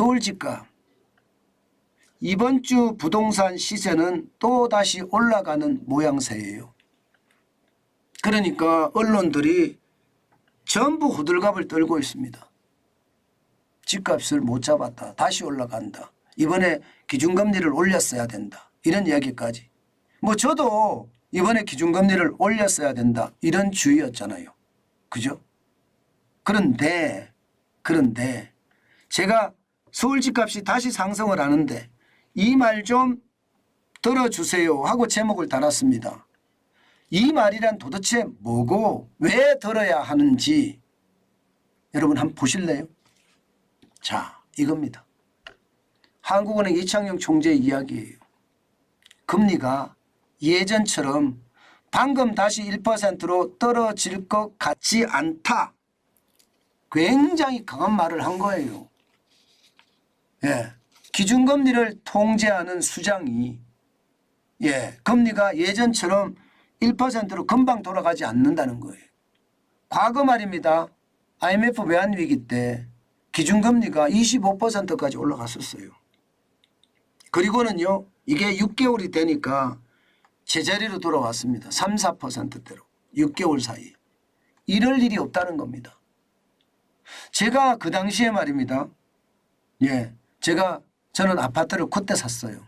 서울 집값 이번 주 부동산 시세는 또다시 올라가는 모양새예요. 그러니까 언론들이 전부 호들갑을 떨고 있습니다. 집값을 못 잡았다. 다시 올라간다. 이번에 기준금리를 올렸어야 된다. 이런 이야기까지. 뭐 저도 이번에 기준금리를 올렸어야 된다. 이런 주의였잖아요. 그죠? 그런데 제가 서울 집값이 다시 상승을 하는데 이 말 좀 들어주세요 하고 제목을 달았습니다. 이 말이란 도대체 뭐고 왜 들어야 하는지 여러분 한번 보실래요? 자, 이겁니다. 한국은행 이창용 총재의 이야기예요. 금리가 예전처럼 방금 다시 1%로 떨어질 것 같지 않다. 굉장히 강한 말을 한 거예요. 예, 기준금리를 통제하는 수장이 금리가 예전처럼 1%로 금방 돌아가지 않는다는 거예요. 과거 말입니다. IMF 외환위기 때 기준금리가 25%까지 올라갔었어요. 그리고는요, 이게 6개월이 되니까 제자리로 돌아왔습니다. 3, 4%대로 6개월 사이. 이럴 일이 없다는 겁니다. 제가 그 당시에 말입니다. 저는 아파트를 그때 샀어요.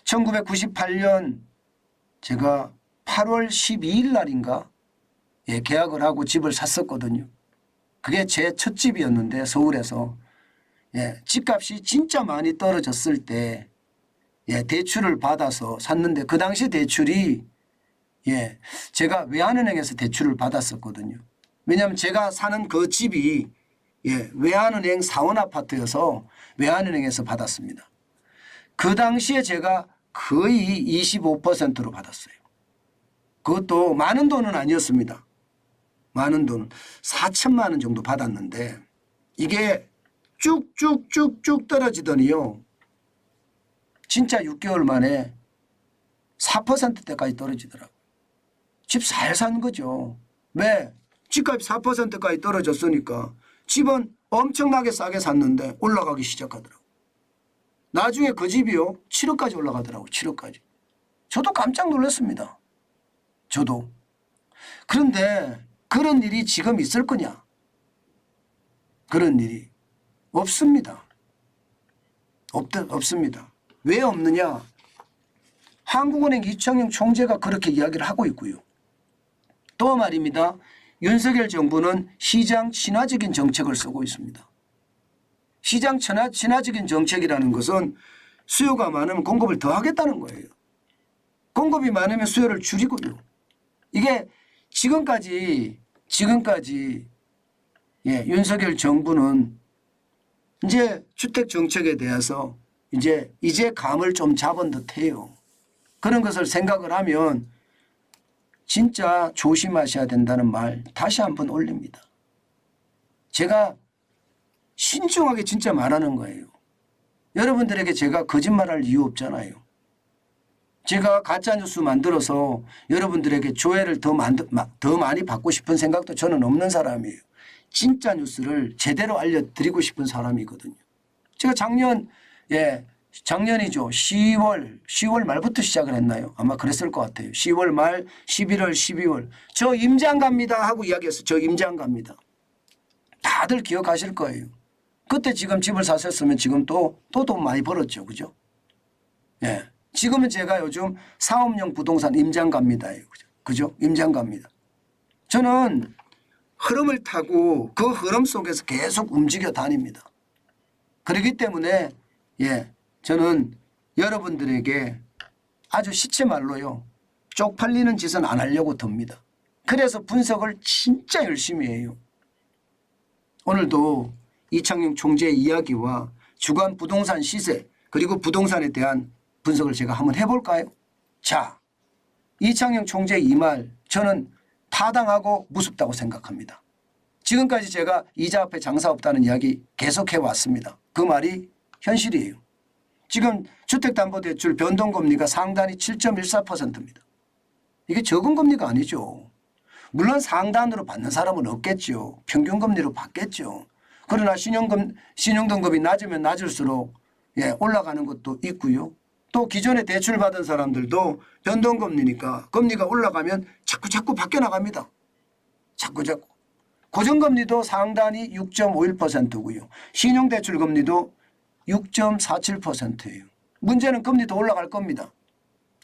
1998년 제가 8월 12일 날인가 계약을 하고 집을 샀었거든요. 그게 제 첫 집이었는데 서울에서 집값이 진짜 많이 떨어졌을 때 대출을 받아서 샀는데 그 당시 대출이 제가 외환은행에서 대출을 받았었거든요. 왜냐하면 제가 사는 그 집이 외환은행 사원아파트여서 외환은행에서 받았습니다. 그 당시에 제가 거의 25%로 받았어요. 그것도 많은 돈은 아니었습니다. 많은 돈 4천만 원 정도 받았는데 이게 쭉쭉쭉쭉 떨어지더니요. 진짜 6개월 만에 4%대까지 떨어지더라고요. 집 잘 산 거죠. 왜? 집값이 4%까지 떨어졌으니까 집은 엄청나게 싸게 샀는데 올라가기 시작하더라고요. 나중에 그 집이요. 7억까지 올라가더라고요. 7억까지. 저도 깜짝 놀랐습니다. 저도. 그런데 그런 일이 지금 있을 거냐? 그런 일이 없습니다. 없습니다. 왜 없느냐? 한국은행 이창용 총재가 그렇게 이야기를 하고 있고요. 또 말입니다. 윤석열 정부는 시장 친화적인 정책을 쓰고 있습니다. 시장 친화적인 정책이라는 것은 수요가 많으면 공급을 더 하겠다는 거예요. 공급이 많으면 수요를 줄이고요. 이게 지금까지 윤석열 정부는 이제 주택 정책에 대해서 이제 감을 좀 잡은 듯해요. 그런 것을 생각을 하면 진짜 조심하셔야 된다는 말 다시 한번 올립니다. 제가 신중하게 진짜 말하는 거예요. 여러분들에게 제가 거짓말할 이유 없잖아요. 제가 가짜뉴스 만들어서 여러분들에게 조회를 더 많이 받고 싶은 생각도 저는 없는 사람이에요. 진짜 뉴스를 제대로 알려드리고 싶은 사람이거든요. 제가 작년이죠. 10월 말부터 시작을 했나요? 아마 그랬을 것 같아요. 10월 말, 11월, 12월. 저 임장 갑니다 하고 이야기했어요. 저 임장 갑니다. 다들 기억하실 거예요. 그때 지금 집을 사셨으면 지금 또 돈 많이 벌었죠. 그죠? 지금은 제가 요즘 사업용 부동산 임장 갑니다. 그죠? 임장 갑니다. 저는 흐름을 타고 그 흐름 속에서 계속 움직여 다닙니다. 그렇기 때문에 저는 여러분들에게 아주 시체말로요. 쪽팔리는 짓은 안 하려고 듭니다. 그래서 분석을 진짜 열심히 해요. 오늘도 이창용 총재의 이야기와 주간 부동산 시세 그리고 부동산에 대한 분석을 제가 한번 해볼까요? 자, 이창용 총재의 이 말 저는 타당하고 무섭다고 생각합니다. 지금까지 제가 이자 앞에 장사 없다는 이야기 계속해 왔습니다. 그 말이 현실이에요. 지금 주택담보대출 변동금리가 상단이 7.14%입니다. 이게 적은 금리가 아니죠. 물론 상단으로 받는 사람은 없겠죠. 평균금리로 받겠죠. 그러나 신용등급이 낮으면 낮을수록 올라가는 것도 있고요. 또 기존에 대출 받은 사람들도 변동금리니까 금리가 올라가면 자꾸 바뀌어 나갑니다. 자꾸. 고정금리도 상단이 6.51%고요. 신용대출 금리도 6.47%예요. 문제는 금리도 올라갈 겁니다.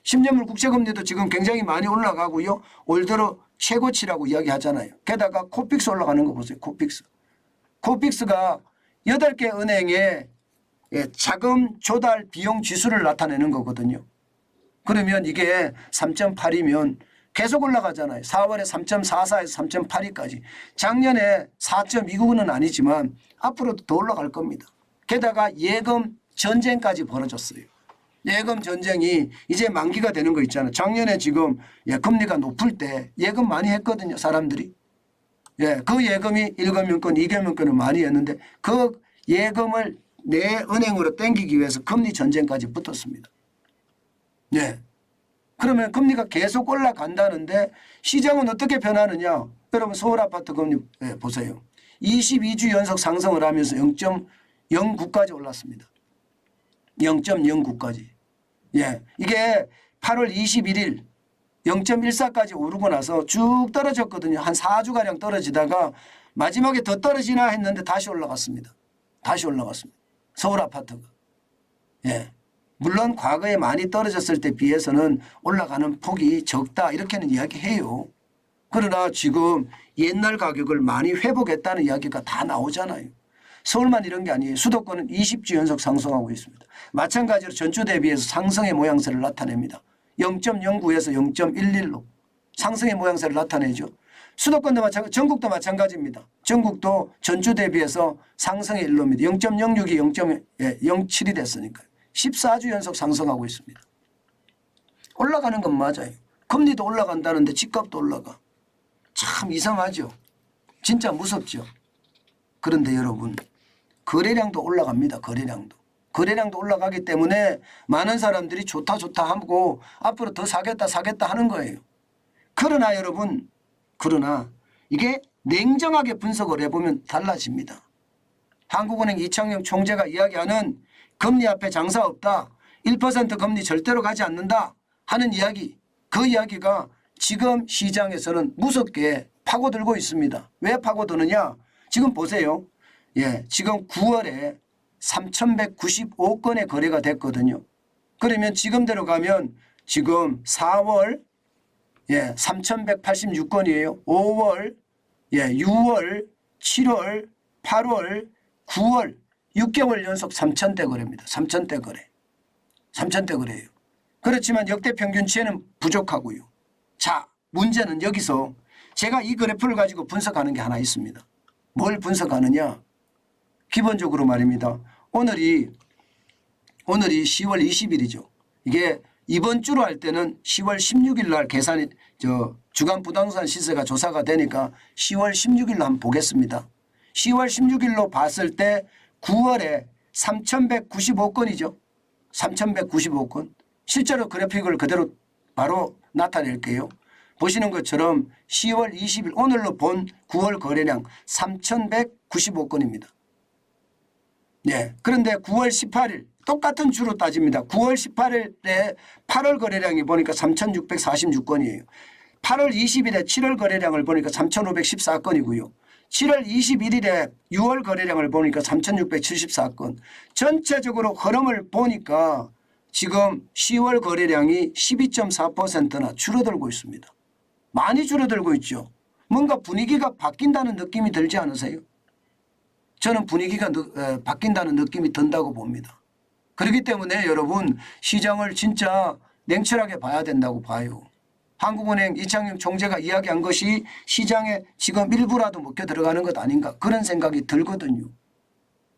10년물 국채금리도 지금 굉장히 많이 올라가고요. 올 들어 최고치라고 이야기하잖아요. 게다가 코픽스 올라가는 거 보세요. 코픽스가 8개 은행의 자금 조달 비용 지수를 나타내는 거거든요. 그러면 이게 3.8이면 계속 올라가잖아요. 4월에 3.44에서 3.82까지. 작년에 4.29는 아니지만 앞으로도 더 올라갈 겁니다. 게다가 예금 전쟁까지 벌어졌어요. 예금 전쟁이 이제 만기가 되는 거 있잖아요. 작년에 지금 금리가 높을 때 예금 많이 했거든요. 사람들이. 그 예금이 1금융권, 2금융권을 많이 했는데 그 예금을 내 은행으로 땡기기 위해서 금리 전쟁까지 붙었습니다. 그러면 금리가 계속 올라간다는데 시장은 어떻게 변하느냐. 여러분 서울 아파트 금리 보세요. 22주 연속 상승을 하면서 0.09까지 올랐습니다. 0.09까지. 이게 8월 21일 0.14까지 오르고 나서 쭉 떨어졌거든요. 한 4주가량 떨어지다가 마지막에 더 떨어지나 했는데 다시 올라갔습니다. 서울 아파트가. 물론 과거에 많이 떨어졌을 때 비해서는 올라가는 폭이 적다 이렇게는 이야기해요. 그러나 지금 옛날 가격을 많이 회복했다는 이야기가 다 나오잖아요. 서울만 이런 게 아니에요. 수도권은 20주 연속 상승하고 있습니다. 마찬가지로 전주 대비해서 상승의 모양새를 나타냅니다. 0.09에서 0.11로 상승의 모양새를 나타내죠. 수도권도 마찬가지, 전국도 마찬가지입니다. 전국도 전주 대비해서 상승의 일로입니다. 0.06이 0.07이 됐으니까요. 14주 연속 상승하고 있습니다. 올라가는 건 맞아요. 금리도 올라간다는데 집값도 올라가. 참 이상하죠. 진짜 무섭죠. 그런데 여러분 거래량도 올라갑니다. 거래량도 올라가기 때문에 많은 사람들이 좋다 하고 앞으로 더 사겠다 하는 거예요. 그러나 여러분 이게 냉정하게 분석을 해보면 달라집니다. 한국은행 이창용 총재가 이야기하는 금리 앞에 장사 없다. 1% 금리 절대로 가지 않는다 하는 이야기. 그 이야기가 지금 시장에서는 무섭게 파고들고 있습니다. 왜 파고드느냐. 지금 보세요. 지금 9월에 3,195건의 거래가 됐거든요. 그러면 지금대로 가면 지금 4월 3,186건이에요. 5월 6월 7월 8월 9월 6개월 연속 3,000대 거래입니다. 3,000대 거래예요. 그렇지만 역대 평균치에는 부족하고요. 자, 문제는 여기서 제가 이 그래프를 가지고 분석하는 게 하나 있습니다. 뭘 분석하느냐. 기본적으로 말입니다. 오늘이 10월 20일이죠. 이게 이번 주로 할 때는 10월 16일 날 계산이 주간 부동산 시세가 조사가 되니까 10월 16일로 한번 보겠습니다. 10월 16일로 봤을 때 9월에 3,195건이죠. 3,195건. 실제로 그래픽을 그대로 바로 나타낼게요. 보시는 것처럼 10월 20일 오늘로 본 9월 거래량 3,195건입니다. 그런데 9월 18일 똑같은 주로 따집니다. 9월 18일에 8월 거래량이 보니까 3,646건이에요. 8월 20일에 7월 거래량을 보니까 3,514건이고요. 7월 21일에 6월 거래량을 보니까 3,674건. 전체적으로 흐름을 보니까 지금 10월 거래량이 12.4%나 줄어들고 있습니다. 많이 줄어들고 있죠. 뭔가 분위기가 바뀐다는 느낌이 들지 않으세요? 저는 분위기가 바뀐다는 느낌이 든다고 봅니다. 그렇기 때문에 여러분 시장을 진짜 냉철하게 봐야 된다고 봐요. 한국은행 이창용 총재가 이야기한 것이 시장에 지금 일부라도 먹혀 들어가는 것 아닌가 그런 생각이 들거든요.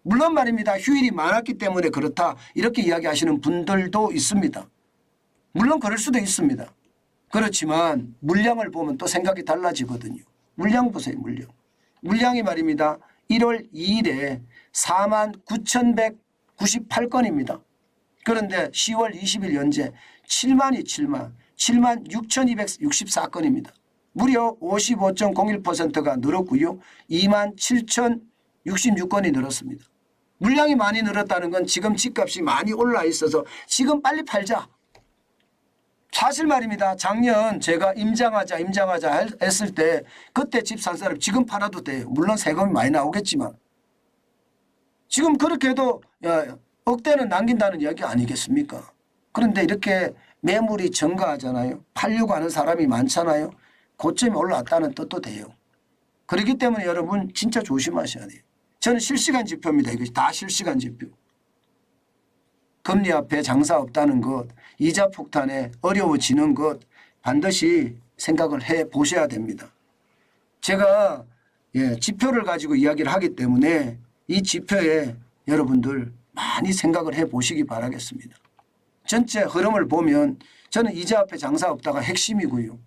물론 말입니다. 휴일이 많았기 때문에 그렇다 이렇게 이야기하시는 분들도 있습니다. 물론 그럴 수도 있습니다. 그렇지만 물량을 보면 또 생각이 달라지거든요. 물량 보세요. 물량이 말입니다. 1월 2일에 49,198건입니다. 그런데 10월 20일 현재 76,264건입니다. 무려 55.01%가 늘었고요. 27,000 66건이 늘었습니다. 물량이 많이 늘었다는 건 지금 집값이 많이 올라 있어서 지금 빨리 팔자. 사실 말입니다. 작년 제가 임장하자 했을 때 그때 집 산 사람 지금 팔아도 돼요. 물론 세금이 많이 나오겠지만 지금 그렇게 해도 억대는 남긴다는 이야기 아니겠습니까? 그런데 이렇게 매물이 증가하잖아요. 팔려고 하는 사람이 많잖아요. 고점이 올라왔다는 뜻도 돼요. 그렇기 때문에 여러분 진짜 조심하셔야 돼요. 저는 실시간 지표입니다. 이것이 다 실시간 지표. 금리 앞에 장사 없다는 것, 이자 폭탄에 어려워지는 것 반드시 생각을 해 보셔야 됩니다. 제가 지표를 가지고 이야기를 하기 때문에 이 지표에 여러분들 많이 생각을 해 보시기 바라겠습니다. 전체 흐름을 보면 저는 이자 앞에 장사 없다가 핵심이고요.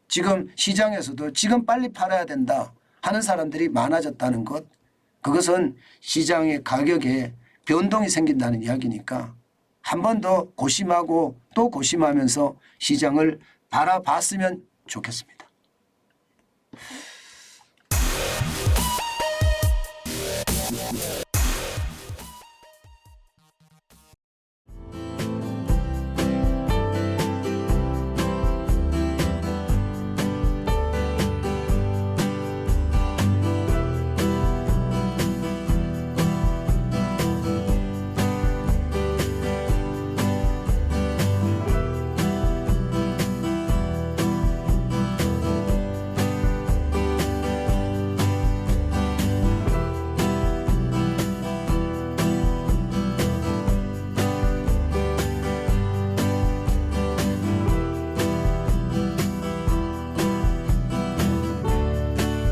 지금 시장에서도 지금 빨리 팔아야 된다 하는 사람들이 많아졌다는 것, 그것은 시장의 가격에 변동이 생긴다는 이야기니까 한 번 더 고심하고 또 고심하면서 시장을 바라봤으면 좋겠습니다.